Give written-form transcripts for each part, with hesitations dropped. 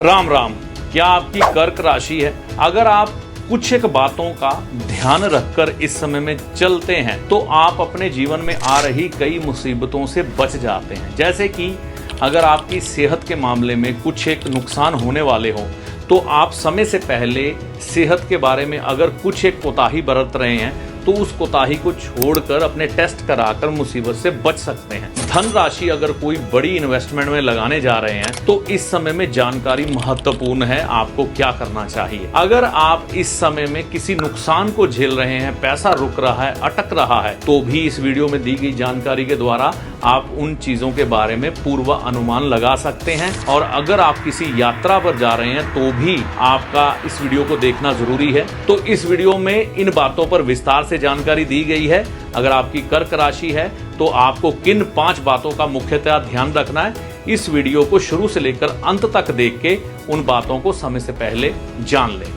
राम राम। क्या आपकी कर्क राशि है? अगर आप कुछ एक बातों का ध्यान रखकर इस समय में चलते हैं तो आप अपने जीवन में आ रही कई मुसीबतों से बच जाते हैं। जैसे कि अगर आपकी सेहत के मामले में कुछ एक नुकसान होने वाले हो तो आप समय से पहले सेहत के बारे में अगर कुछ एक कोताही बरत रहे हैं तो उस कोताही को छोड़कर अपने टेस्ट कराकर मुसीबत से बच सकते हैं। धन राशि अगर कोई बड़ी इन्वेस्टमेंट में लगाने जा रहे हैं तो इस समय में जानकारी महत्वपूर्ण है, आपको क्या करना चाहिए। अगर आप इस समय में किसी नुकसान को झेल रहे हैं, पैसा रुक रहा है, अटक रहा है, तो भी इस वीडियो में दी गई जानकारी के द्वारा आप उन चीजों के बारे में पूर्व अनुमान लगा सकते हैं। और अगर आप किसी यात्रा पर जा रहे हैं तो भी आपका इस वीडियो को देखना जरूरी है। तो इस वीडियो में इन बातों पर विस्तार से जानकारी दी गई है। अगर आपकी कर्क राशि है तो आपको किन 5 बातों का मुख्यतः ध्यान रखना है, इस वीडियो को शुरू से लेकर अंत तक देख के उन बातों को समय से पहले जान लें।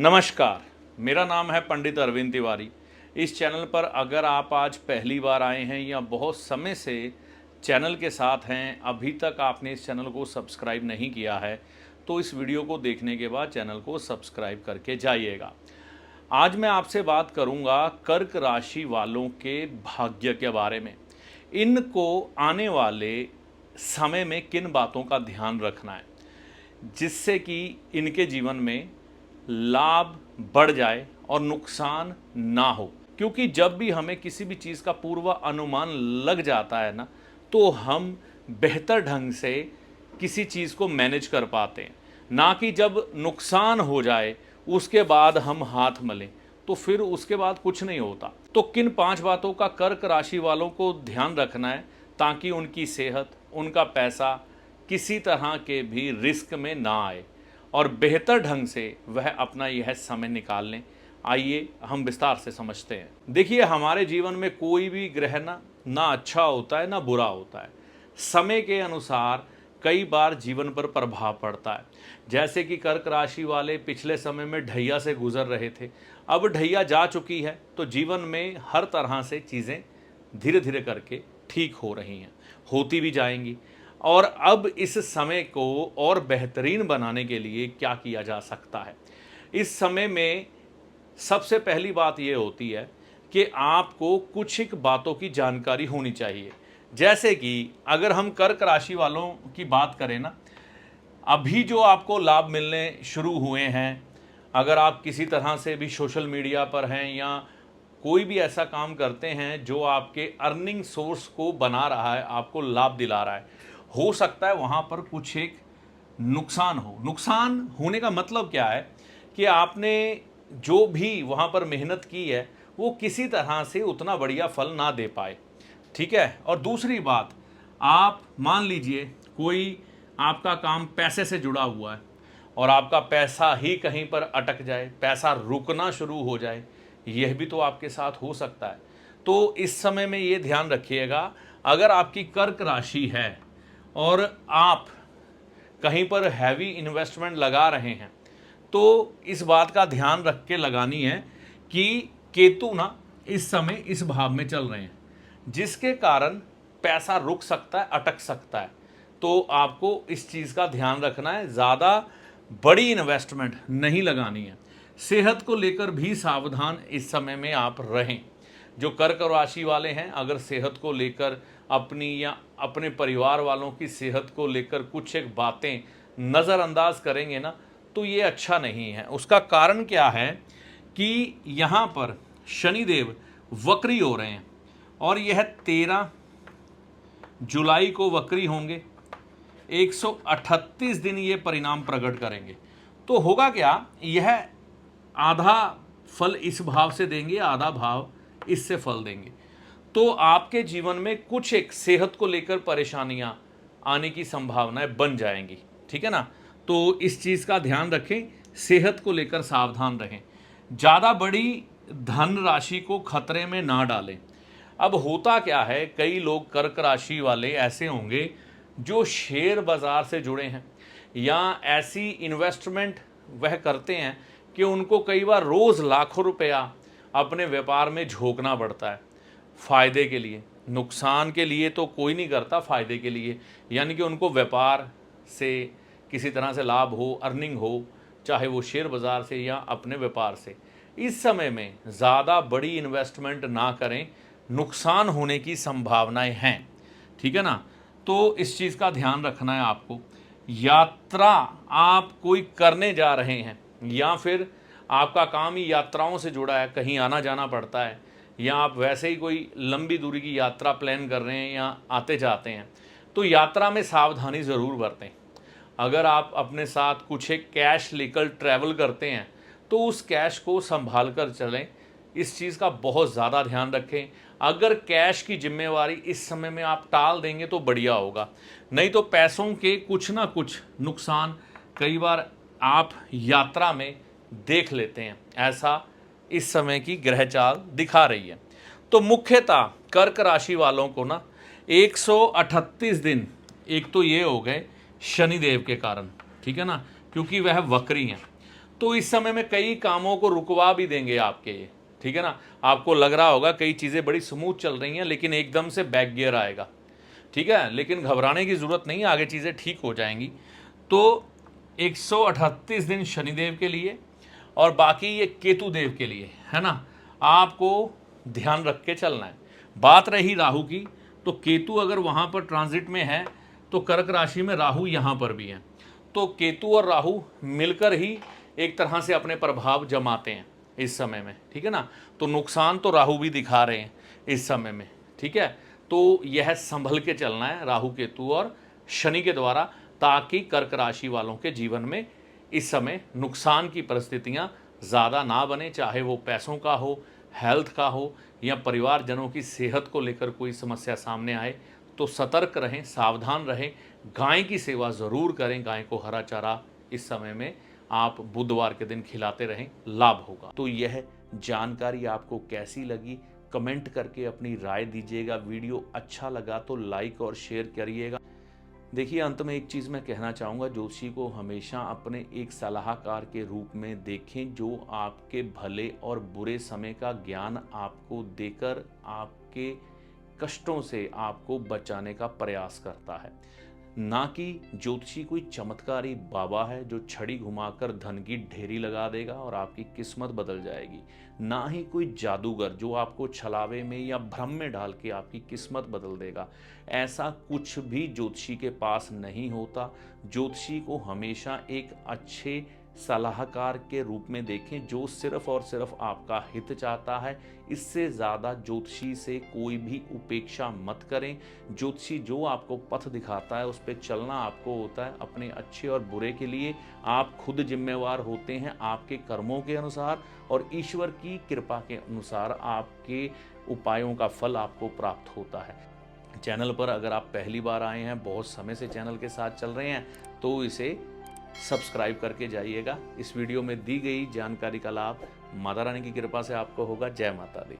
नमस्कार, मेरा नाम है पंडित अरविंद तिवारी। इस चैनल पर अगर आप आज पहली बार आए हैं या बहुत समय से चैनल के साथ हैं, अभी तक आपने इस चैनल को सब्सक्राइब नहीं किया है, तो इस वीडियो को देखने के बाद चैनल को सब्सक्राइब करके जाइएगा। आज मैं आपसे बात करूंगा कर्क राशि वालों के भाग्य के बारे में। इनको आने वाले समय में किन बातों का ध्यान रखना है जिससे कि इनके जीवन में लाभ बढ़ जाए और नुकसान ना हो। क्योंकि जब भी हमें किसी भी चीज़ का पूर्व अनुमान लग जाता है ना, तो हम बेहतर ढंग से किसी चीज़ को मैनेज कर पाते हैं, ना कि जब नुकसान हो जाए उसके बाद हम हाथ मलें, तो फिर उसके बाद कुछ नहीं होता। तो किन 5 बातों का कर्क राशि वालों को ध्यान रखना है ताकि उनकी सेहत, उनका पैसा किसी तरह के भी रिस्क में ना आए और बेहतर ढंग से वह अपना यह समय निकाल लें। आइए हम विस्तार से समझते हैं। देखिए, हमारे जीवन में कोई भी ग्रह ना अच्छा होता है ना बुरा होता है। समय के अनुसार कई बार जीवन पर प्रभाव पड़ता है। जैसे कि कर्क राशि वाले पिछले समय में ढैया से गुजर रहे थे, अब ढैया जा चुकी है तो जीवन में हर तरह से चीज़ें धीरे धीरे करके ठीक हो रही हैं, होती भी जाएंगी। और अब इस समय को और बेहतरीन बनाने के लिए क्या किया जा सकता है? इस समय में सबसे पहली बात ये होती है कि आपको कुछ एक बातों की जानकारी होनी चाहिए। जैसे कि अगर हम कर्क राशि वालों की बात करें ना, अभी जो आपको लाभ मिलने शुरू हुए हैं, अगर आप किसी तरह से भी सोशल मीडिया पर हैं या कोई भी ऐसा काम करते हैं जो आपके अर्निंग सोर्स को बना रहा है, आपको लाभ दिला रहा है, हो सकता है वहाँ पर कुछ एक नुकसान हो। नुकसान होने का मतलब क्या है कि आपने जो भी वहाँ पर मेहनत की है वो किसी तरह से उतना बढ़िया फल ना दे पाए, ठीक है। और दूसरी बात, आप मान लीजिए कोई आपका काम पैसे से जुड़ा हुआ है और आपका पैसा ही कहीं पर अटक जाए, पैसा रुकना शुरू हो जाए, यह भी तो आपके साथ हो सकता है। तो इस समय में ये ध्यान रखिएगा, अगर आपकी कर्क राशि है और आप कहीं पर हैवी इन्वेस्टमेंट लगा रहे हैं तो इस बात का ध्यान रख के लगानी है कि केतु ना इस समय इस भाव में चल रहे हैं, जिसके कारण पैसा रुक सकता है, अटक सकता है। तो आपको इस चीज़ का ध्यान रखना है, ज़्यादा बड़ी इन्वेस्टमेंट नहीं लगानी है। सेहत को लेकर भी सावधान इस समय में आप रहें। जो कर्क राशि वाले हैं, अगर सेहत को लेकर अपनी या अपने परिवार वालों की सेहत को लेकर कुछ एक बातें नज़रअंदाज करेंगे ना, तो ये अच्छा नहीं है। उसका कारण क्या है कि यहाँ पर शनिदेव वक्री हो रहे हैं और यह 13 जुलाई को वक्री होंगे। 138 दिन ये परिणाम प्रकट करेंगे। तो होगा क्या, यह आधा फल इस भाव से देंगे, आधा भाव इससे फल देंगे। तो आपके जीवन में कुछ एक सेहत को लेकर परेशानियां आने की संभावनाएं बन जाएंगी, ठीक है ना। तो इस चीज़ का ध्यान रखें, सेहत को लेकर सावधान रहें, ज़्यादा बड़ी धन राशि को खतरे में ना डालें। अब होता क्या है, कई लोग कर्क राशि वाले ऐसे होंगे जो शेयर बाज़ार से जुड़े हैं या ऐसी इन्वेस्टमेंट वह करते हैं कि उनको कई बार रोज़ लाखों रुपया अपने व्यापार में झोंकना पड़ता है फ़ायदे के लिए। नुकसान के लिए तो कोई नहीं करता, फ़ायदे के लिए, यानी कि उनको व्यापार से किसी तरह से लाभ हो, अर्निंग हो, चाहे वो शेयर बाज़ार से या अपने व्यापार से। इस समय में ज़्यादा बड़ी इन्वेस्टमेंट ना करें, नुकसान होने की संभावनाएं हैं, ठीक है ना। तो इस चीज़ का ध्यान रखना है आपको। यात्रा आप कोई करने जा रहे हैं या फिर आपका काम ही यात्राओं से जुड़ा है, कहीं आना जाना पड़ता है, या आप वैसे ही कोई लंबी दूरी की यात्रा प्लान कर रहे हैं या आते जाते हैं, तो यात्रा में सावधानी ज़रूर बरतें। अगर आप अपने साथ कुछ एक कैश लेकर ट्रैवल करते हैं तो उस कैश को संभाल कर चलें, इस चीज़ का बहुत ज़्यादा ध्यान रखें। अगर कैश की जिम्मेवारी इस समय में आप टाल देंगे तो बढ़िया होगा, नहीं तो पैसों के कुछ ना कुछ नुकसान कई बार आप यात्रा में देख लेते हैं, ऐसा इस समय की ग्रह चाल दिखा रही है। तो मुख्यतः कर्क राशि वालों को ना 138 दिन, एक तो ये हो गए शनिदेव के कारण, ठीक है ना, क्योंकि वह वक्री हैं, तो इस समय में कई कामों को रुकवा भी देंगे आपके ये, ठीक है ना। आपको लग रहा होगा कई चीज़ें बड़ी स्मूथ चल रही हैं, लेकिन एकदम से बैक गियर आएगा, ठीक है, लेकिन घबराने की ज़रूरत नहीं, आगे चीज़ें ठीक हो जाएंगी। तो 138 दिन शनिदेव के लिए और बाकी ये केतु देव के लिए, है ना, आपको ध्यान रख के चलना है। बात रही राहु की, तो केतु अगर वहाँ पर ट्रांजिट में है तो कर्क राशि में राहु यहाँ पर भी है, तो केतु और राहु मिलकर ही एक तरह से अपने प्रभाव जमाते हैं इस समय में, ठीक है ना। तो नुकसान तो राहु भी दिखा रहे हैं इस समय में, ठीक है। तो यह संभल के चलना है राहु केतु और शनि के द्वारा, ताकि कर्क राशि वालों के जीवन में इस समय नुकसान की परिस्थितियां ज़्यादा ना बने, चाहे वो पैसों का हो, हेल्थ का हो, या परिवारजनों की सेहत को लेकर कोई समस्या सामने आए तो सतर्क रहें, सावधान रहें। गाय की सेवा ज़रूर करें, गाय को हरा चारा इस समय में आप बुधवार के दिन खिलाते रहें, लाभ होगा। तो यह जानकारी आपको कैसी लगी, कमेंट करके अपनी राय दीजिएगा। वीडियो अच्छा लगा तो लाइक और शेयर करिएगा। देखिए, अंत में एक चीज़ मैं कहना चाहूँगा, ज्योतिषी को हमेशा अपने एक सलाहकार के रूप में देखें, जो आपके भले और बुरे समय का ज्ञान आपको देकर आपके कष्टों से आपको बचाने का प्रयास करता है। ना कि ज्योतिषी कोई चमत्कारी बाबा है जो छड़ी घुमाकर धन की ढेरी लगा देगा और आपकी किस्मत बदल जाएगी। ना ही कोई जादूगर जो आपको छलावे में या भ्रम में डाल के आपकी किस्मत बदल देगा। ऐसा कुछ भी ज्योतिषी के पास नहीं होता। ज्योतिषी को हमेशा एक अच्छे सलाहकार के रूप में देखें, जो सिर्फ और सिर्फ आपका हित चाहता है। इससे ज़्यादा ज्योतिषी से कोई भी उपेक्षा मत करें। ज्योतिषी जो आपको पथ दिखाता है उस पर चलना आपको होता है, अपने अच्छे और बुरे के लिए आप खुद जिम्मेवार होते हैं, आपके कर्मों के अनुसार और ईश्वर की कृपा के अनुसार आपके उपायों का फल आपको प्राप्त होता है। चैनल पर अगर आप पहली बार आए हैं, बहुत समय से चैनल के साथ चल रहे हैं, तो इसे सब्सक्राइब करके जाइएगा। इस वीडियो में दी गई जानकारी का लाभ माता रानी की कृपा से आपको होगा। जय माता दी।